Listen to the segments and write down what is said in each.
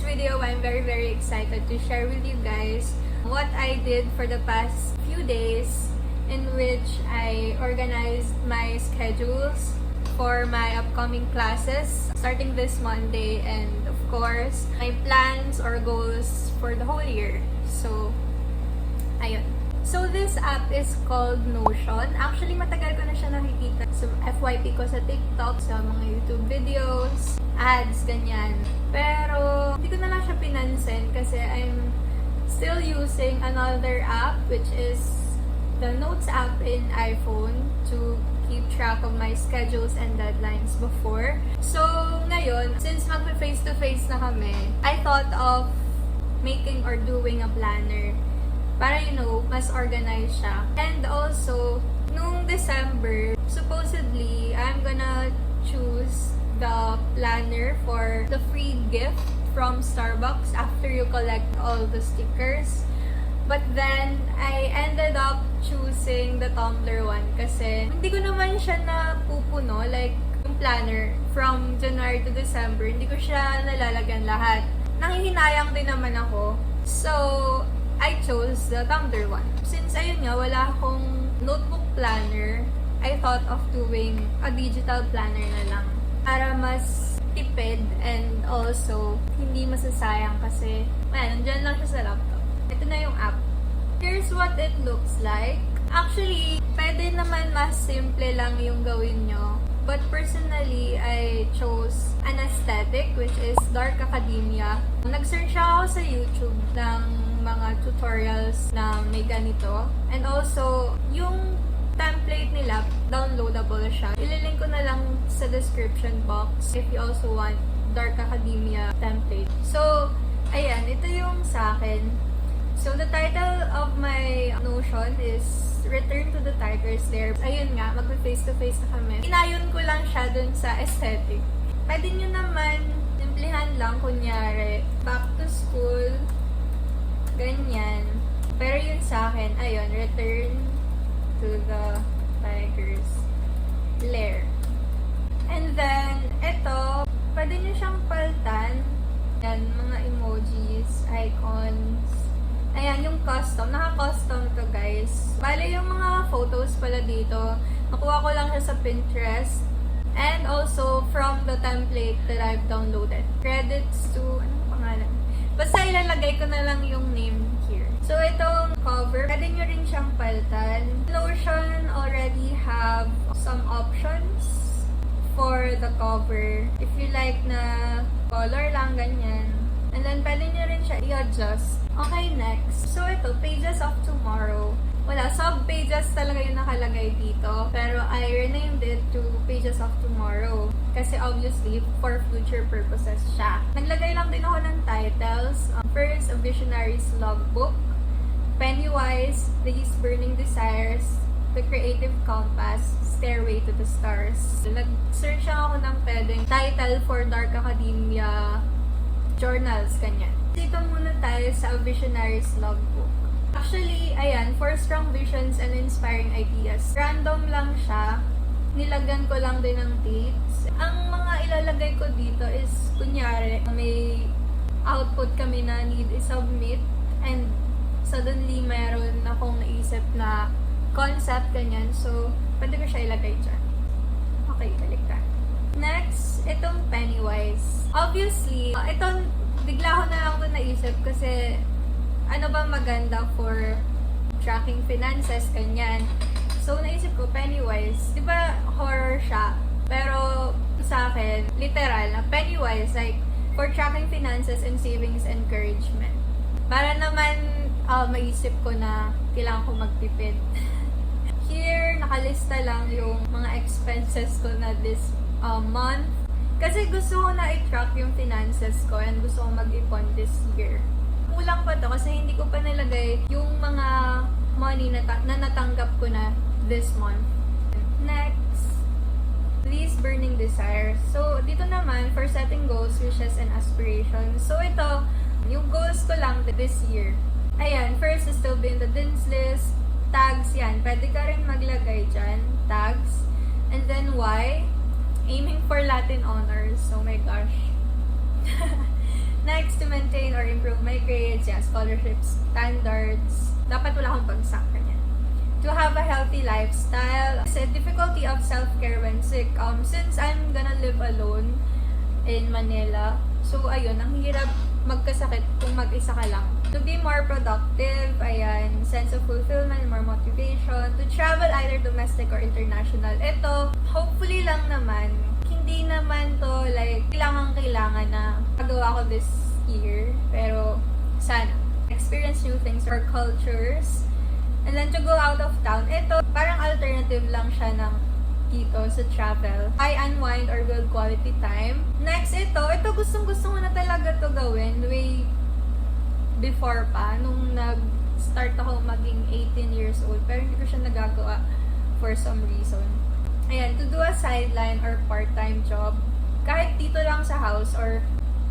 video, I'm very excited to share with you guys what I did for the past few days in which I organized my schedules for my upcoming classes starting this Monday, and of course, my plans or goals for the whole year. So, ayun. So, this app is called Notion. Actually, matagal ko na siya nakikita sa FYP ko sa TikTok, sa mga YouTube videos, ads, ganyan. Pero, hindi ko na lang siya pinansin kasi I'm still using another app, which is the Notes app in iPhone to keep track of my schedules and deadlines before. So, ngayon, since mag-face-to-face na kami, I thought of making or doing a planner para, mas organized siya. And also, nung December, supposedly, I'm gonna choose the planner for the free gift from Starbucks after you collect all the stickers. But then, I ended up choosing the tumbler one kasi hindi ko naman siya napupuno, like yung planner from January to December, hindi ko siya nalalagyan lahat. Nanghihinayang din naman ako. So, I chose the tumbler one. Since ayun nga, wala akong notebook planner, I thought of doing a digital planner na lang para mas tipid and also hindi masasayang kasi nandyan lang siya sa laptop. Ito na yung app. Here's what it looks like. Actually, pwede naman mas simple lang yung gawin nyo. But personally, I chose an aesthetic, which is dark academia. Nag-search ako sa YouTube ng mga tutorials na may ganito. And also, yung template nila, downloadable siya. Ililink ko na lang sa description box if you also want dark academia template. So, ayan, ito yung sa akin. So, the title of my Notion is Return to the Tiger's Lair. Ayun nga, mag-face-to-face na kami. Inayon ko lang siya dun sa aesthetic. Pwede nyo naman, simplihan lang, kunyari, back to school, ganyan. Pero yun sa akin, ayun, Return to the Tiger's Lair. And then, ito, pwede nyo siyang paltan. Yan, mga emojis, icons. Ayan, yung custom. Naka-custom to, guys. Bale, yung mga photos pala dito, nakuha ko lang siya sa Pinterest. And also, from the template that I've downloaded. Credits to, anong pangalan? Basta ilalagay ko na lang yung name here. So, itong cover, pwede nyo rin siyang paltan. Notion already have some options for the cover. If you like na color lang, ganyan. And then, pwede nyo rin siya i-adjust. Okay, next. So, ito, Pages of Tomorrow. Wala, sub-pages talaga yung nakalagay dito. Pero, I renamed it to Pages of Tomorrow. Kasi, obviously, for future purposes siya. Naglagay lang din ako ng titles. First, A Visionary's Logbook. Pennywise, These Burning Desires, The Creative Compass, Stairway to the Stars. Nag-search ako ng pwedeng title for Dark Academia journals, kanyan. Dito muna tayo sa Visionary's Logbook. Actually, ayan, for strong visions and inspiring ideas. Random lang siya. Nilagyan ko lang din ng dates. Ang mga ilalagay ko dito is, kunyari, may output kami na need i-submit and suddenly mayroon akong naisip na concept, ganyan. So, pwede ko siya ilagay dyan. Okay, balik ka. Next, itong Pennywise. Obviously, itong bigla ko na lang ito naisip kasi ano ba maganda for tracking finances, ganyan. So, naisip ko, Pennywise. Di ba horror siya? Pero sa akin, literal na Pennywise, like, for tracking finances and savings encouragement. Para naman maisip ko na kailangan ko magtipid. Here, nakalista lang yung mga expenses ko na this month. Kasi gusto ko na i-track yung finances ko and gusto ko mag-ipon this year. Kulang pa to kasi hindi ko pa nilagay yung mga money na natanggap ko na this month. Next, These Burning Desires. So, dito naman, for setting goals, wishes, and aspirations. So, ito, yung goals ko lang this year. Ayan, first is to be in the dean's list. Tags yan. Pwede ka rin maglagay dyan. Tags. And then, why? Aiming for Latin honors. Oh my gosh. Next, to maintain or improve my grades, scholarship standards. Dapat wala akong bagsak, ganyan. To have a healthy lifestyle. Kasi difficulty of self-care when sick. Since I'm gonna live alone in Manila, so ayun, ang hirap magkasakit kung mag-isa ka lang. To be more productive, ayan, sense of fulfillment, more motivation. To travel either domestic or international. Ito, hopefully lang naman, hindi naman to like kailangan na magawa ko this year. Pero sana. Experience new things or cultures. And then to go out of town. Ito, parang alternative lang siya ng dito sa travel. I unwind or build quality time. Next, ito gustong-gusto ko na talaga to gawin way before pa, nung nag-start ako maging 18 years old. Pero hindi ko siya nagagawa for some reason. Ayan, to do a sideline or part-time job. Kahit dito lang sa house or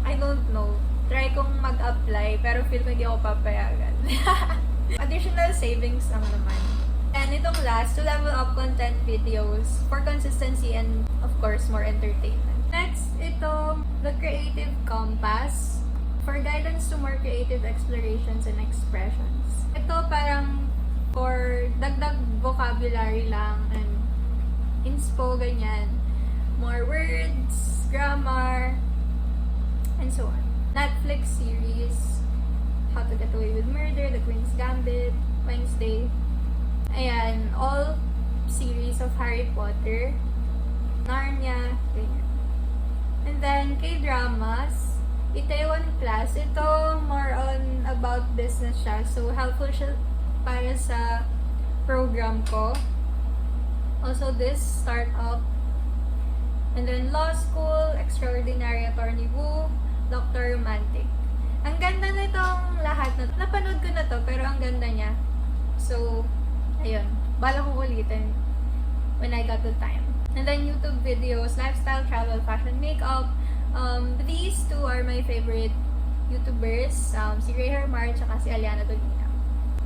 I don't know, try kong mag-apply pero feel ko hindi ako papayagan. Additional savings lang naman. And itong last, to level up content videos for consistency and of course more entertainment. Next, ito, the creative compass for guidance to more creative explorations and expressions. Ito parang for dagdag vocabulary lang and inspo, ganyan. More words, grammar, and so on. Netflix series, How to Get Away with Murder, The Queen's Gambit, Wednesday. Ayan, all series of Harry Potter, Narnia, ganyan. And then, K-dramas, Itaewon Class. Ito, more on about business siya. So, helpful siya para sa program ko. Also, this, Startup. And then, Law School, Extraordinary Attorney Woo, Dr. Romantic. Ang ganda nitong lahat na. Napanood ko na to, pero ang ganda niya. So, ayun. Bala ko ulitin when I got the time. And then, YouTube videos, lifestyle, travel, fashion, makeup. These two are my favorite YouTubers. Si Ray Hermar, tsaka si Aliana Dolina.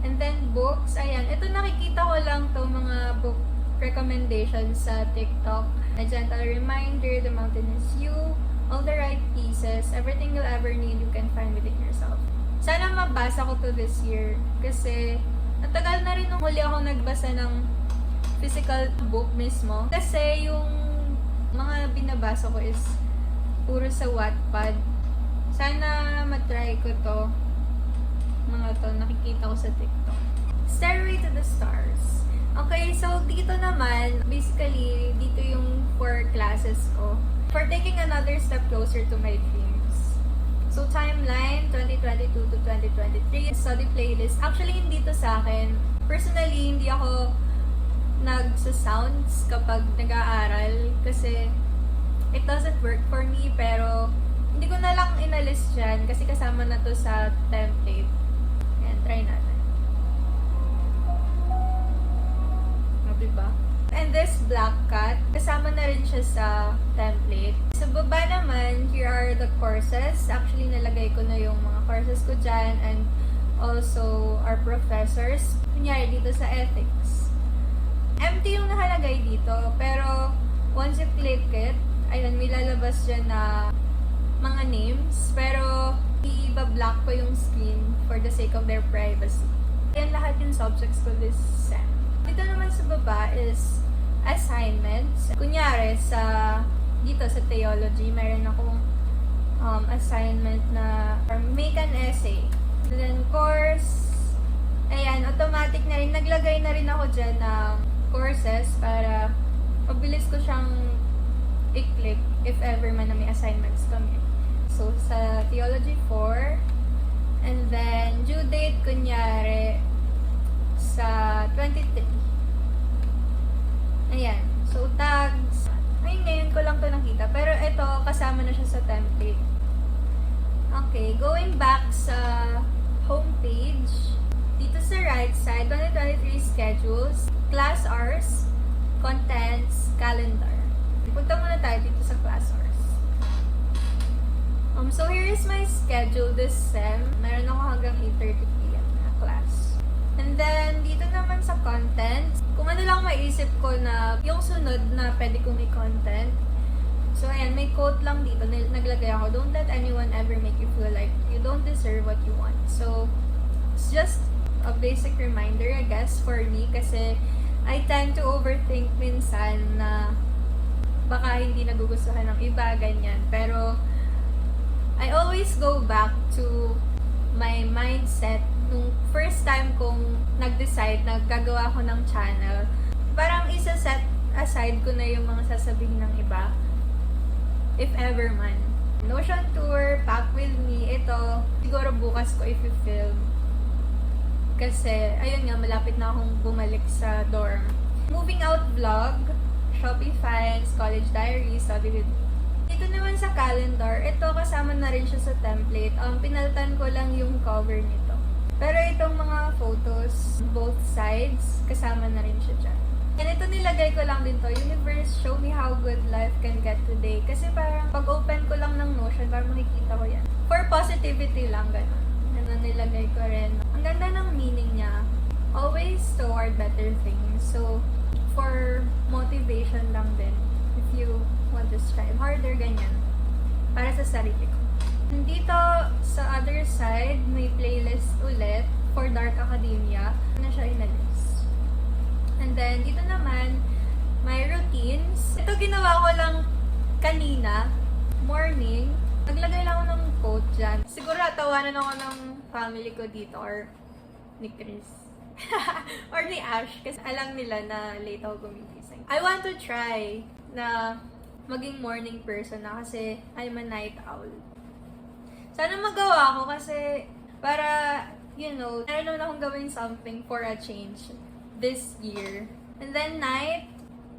And then, books. Ayan. Ito nakikita ko lang to mga book recommendations sa TikTok. A Gentle Reminder, The Mountain is You, All the Right Pieces, Everything You'll Ever Need You Can Find Within Yourself. Sana mabasa ko to this year kasi natagal na rin nung huli ako nagbasa ng physical book mismo. Kasi yung mga binabasa ko is puro sa Wattpad. Sana matry ko to. Mga to, nakikita ko sa TikTok. Stairway to the Stars. Okay, so dito naman, basically, dito yung 4 classes ko. For taking another step closer to my dreams. So, timeline, 2022 to 2023. Study playlist. Actually, hindi to sa akin. Personally, hindi ako nagsa-sounds kapag nag-aaral. Kasi, it doesn't work for me. Pero, hindi ko na lang inalis dyan. Kasi kasama na to sa template. Ayan, try natin. Diba? And this black cat, kasama na rin siya sa template. Sa baba naman, here are the courses. Actually, nalagay ko na yung mga courses ko dyan and also our professors. Kunyari, dito sa ethics. Empty yung nakalagay dito, pero once you click it, ayun, may lalabas dyan na mga names, pero i-block ko yung screen for the sake of their privacy. Yan lahat yung subjects ko this sem. Dito naman sa baba is assignments. Kunyari, dito sa theology, meron akong assignment na make an essay. And then course, ayan, automatic na rin. Naglagay na rin ako dyan ng courses para mabilis ko siyang i-click if ever man na may assignments kami. So, sa theology 4, and then due date, kunyari, sa 23. Ayan. So, tags. Ay, ngayon ko lang to nakita. Pero ito, kasama na siya sa template. Okay. Going back sa homepage. Dito sa right side, 2023 schedules, class hours, contents, calendar. Punta muna tayo dito sa class hours. So, here is my schedule this sem. Meron ako hanggang 8:30 p.m. na class. And then, dito naman sa content, kung ano lang maisip ko na yung sunod na pwede kong i-content. So, ayan, may quote lang dito na naglagay ako, don't let anyone ever make you feel like you don't deserve what you want. So, it's just a basic reminder, I guess, for me, kasi I tend to overthink minsan na baka hindi nagugustuhan ng iba, ganyan. Pero, I always go back to my mindset nung first time kong nag-decide na gagawa ko ng channel. Parang isa-set aside ko na yung mga sasabihin ng iba. If ever man. Notion tour, pack with me, ito, siguro bukas ko i-film. Kasi, ayun nga, malapit na akong bumalik sa dorm. Moving out vlog, Shopee finds, college diary, study with. Dito naman sa calendar, ito kasama na rin siya sa template. Pinalitan ko lang yung cover nito. Pero itong mga photos, both sides, kasama na rin siya dyan. And ito nilagay ko lang din to, universe, show me how good life can get today. Kasi parang pag-open ko lang ng Notion, parang makikita ko yan. For positivity lang, gano'n. Ganun nilagay ko rin. Ang ganda ng meaning niya, always toward better things. So, for motivation lang din. If you want to strive harder, ganyan. Para sa sarili ko. Dito, sa other side, may playlist ulit for Dark Academia. Na siya inalis. And then, dito naman, may routines. Ito ginawa ko lang kanina, morning. Naglagay lang ako ng quote dyan. Siguro tawanan ako ng family ko dito or ni Chris. Or ni Ash. Kasi alam nila na late ako gumigising. I want to try na maging morning person na kasi I'm a night owl. Sana magawa ko kasi para, you know, meron naman akong gawin something for a change this year. And then night,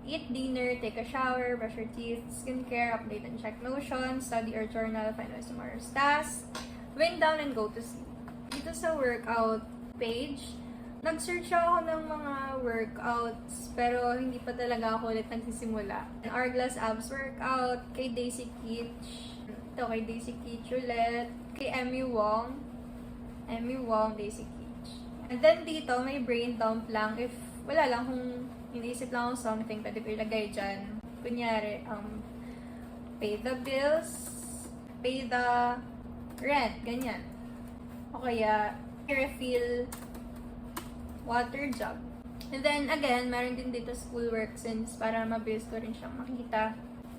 eat dinner, take a shower, brush your teeth, skincare, update and check Notion, study or journal, finalize tomorrow's task, wind down and go to sleep. Dito sa workout page, nag-search ako ng mga workouts, pero hindi pa talaga ako ulit nagsisimula. Hourglass abs workout, kay Daisy Keach, ito kay Daisy Keach ulit, kay Emmy Wong, Daisy Keach. And then dito, may brain dump lang. If wala lang, kung iniisip lang akong something, pwede ko ilagay dyan. Kunyari, pay the bills, pay the rent, ganyan. O kaya, refill water jug. And then, again, meron din dito schoolwork since para mabilis ko rin siyang makita.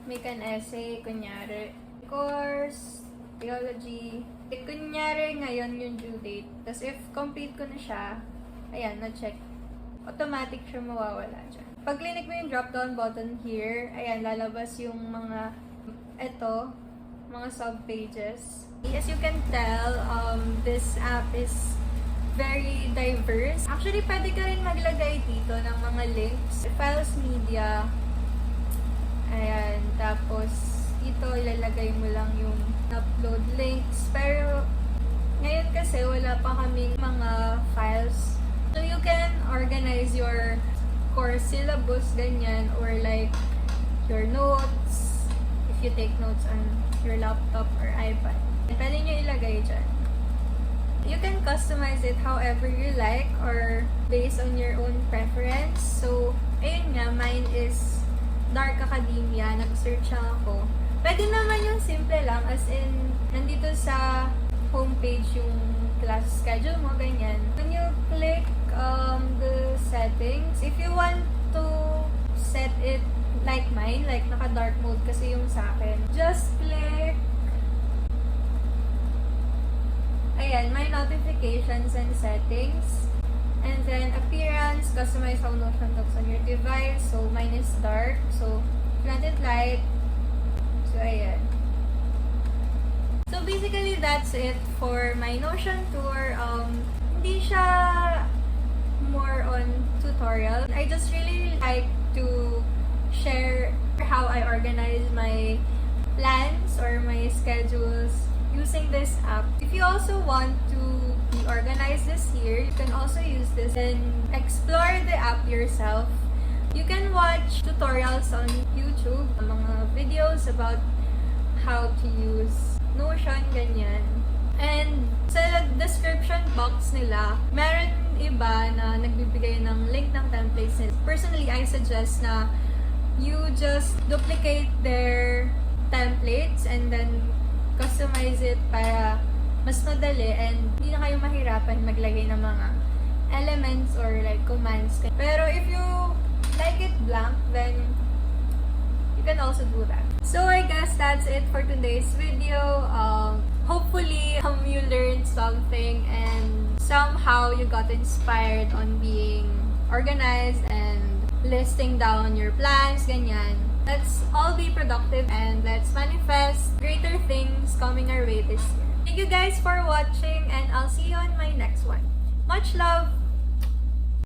Make an essay, kunyari, course, theology. Kunyari, ngayon yung due date. Tapos, if complete ko na siya, ayan, na-check. Automatic siya mawawala dyan. Pag clinic mo yung drop-down button here, ayan, lalabas yung mga, mga sub-pages. As you can tell, this app is very diverse. Actually, pwede ka rin maglagay dito ng mga links. Files media. Ayan, tapos, ito, ilalagay mo lang yung upload links. Pero, ngayon kasi wala pa kaming mga files. So, you can organize your course syllabus, ganyan, or like, your notes, if you take notes on your laptop or iPad. Pwede nyo ilagay dyan. You can customize it however you like or based on your own preference. So, ayun nga, mine is Dark Academia. Nag-search lang ako. Pwede naman yung simple lang, as in, nandito sa homepage yung class schedule mo, ganyan. When you click the settings, if you want to set it like mine, like naka-dark mode kasi yung sa akin, just click ayan, my notifications and settings. And then, appearance, customize how Notion looks on your device. So, mine is dark. So, if you want it light, so, ayan. So, basically, that's it for my Notion tour. Hindi siya more on tutorial. I just really like to share how I organize my plans or my schedules using this app. If you also want to be organized this year, you can also use this and explore the app yourself. You can watch tutorials on YouTube, mga videos about how to use Notion, ganyan. And sa description box nila, meron iba na nagbibigay ng link ng templates nila. Personally, I suggest na you just duplicate their templates and then customize it para mas madali and hindi na kayo mahirapan maglagay ng mga elements or like commands. Pero if you like it blank, then you can also do that. So I guess that's it for today's video. Hopefully you learned something and somehow you got inspired on being organized and listing down your plans, ganyan. Let's all be productive and let's manifest greater things coming our way this year. Thank you guys for watching and I'll see you on my next one. Much love!